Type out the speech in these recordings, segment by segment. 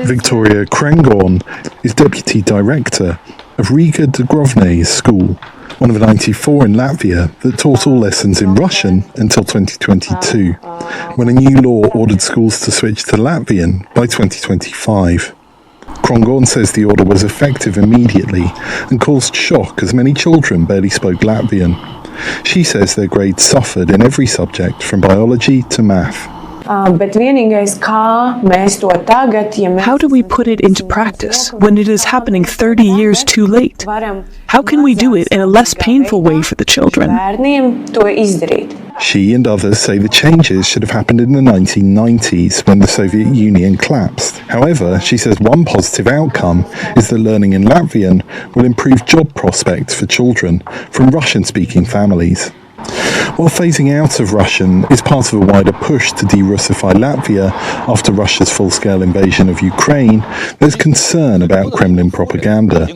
Victoria Krengorn is Deputy Director of Riga Dubrovna's school, one of 94 in Latvia that taught all lessons in Russian until 2022, when a new law ordered schools to switch to Latvian by 2025. Krengorn says the order was effective immediately and caused shock as many children barely spoke Latvian. She says their grades suffered in every subject from biology to math. How do we put it into practice when it is happening 30 years too late? How can we do it in a less painful way for the children? She and others say the changes should have happened in the 1990s when the Soviet Union collapsed. However, she says one positive outcome is that learning in Latvian will improve job prospects for children from Russian-speaking families. While phasing out of Russian is part of a wider push to de-Russify Latvia after Russia's full-scale invasion of Ukraine, there's concern about Kremlin propaganda.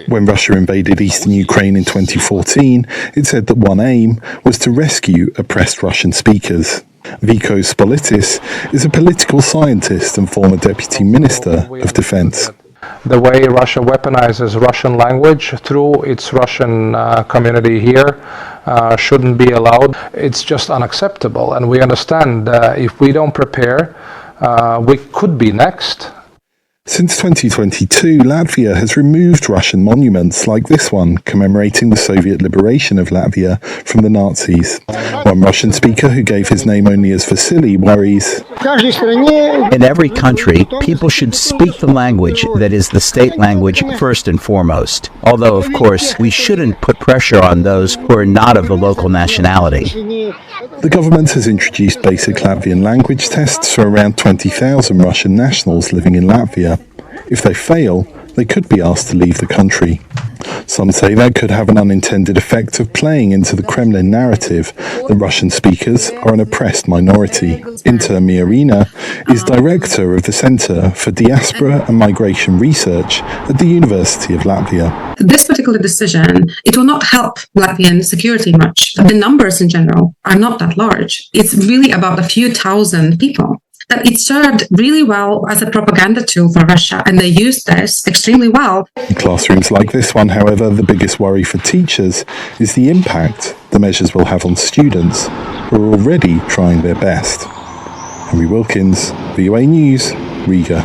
When Russia invaded eastern Ukraine in 2014, it said that one aim was to rescue oppressed Russian speakers. Vikos Politis is a political scientist and former Deputy Minister of Defense. The way Russia weaponizes Russian language through its Russian community here shouldn't be allowed. It's just unacceptable, and we understand if we don't prepare, we could be next. Since 2022, Latvia has removed Russian monuments like this one, commemorating the Soviet liberation of Latvia from the Nazis. One Russian speaker who gave his name only as Vasily worries. In every country, people should speak the language that is the state language first and foremost. Although, of course, we shouldn't put pressure on those who are not of the local nationality. The government has introduced basic Latvian language tests for around 20,000 Russian nationals living in Latvia. If they fail, they could be asked to leave the country. Some say that could have an unintended effect of playing into the Kremlin narrative that Russian speakers are an oppressed minority. Inter Miarina is director of the Center for Diaspora and Migration Research at the University of Latvia. This particular decision, it will not help Latvian security much. The numbers in general are not that large. It's really about a few thousand people. That it served really well as a propaganda tool for Russia, and they used this extremely well. In classrooms like this one, however, the biggest worry for teachers is the impact the measures will have on students who are already trying their best. Henry Wilkins, VOA News, Riga.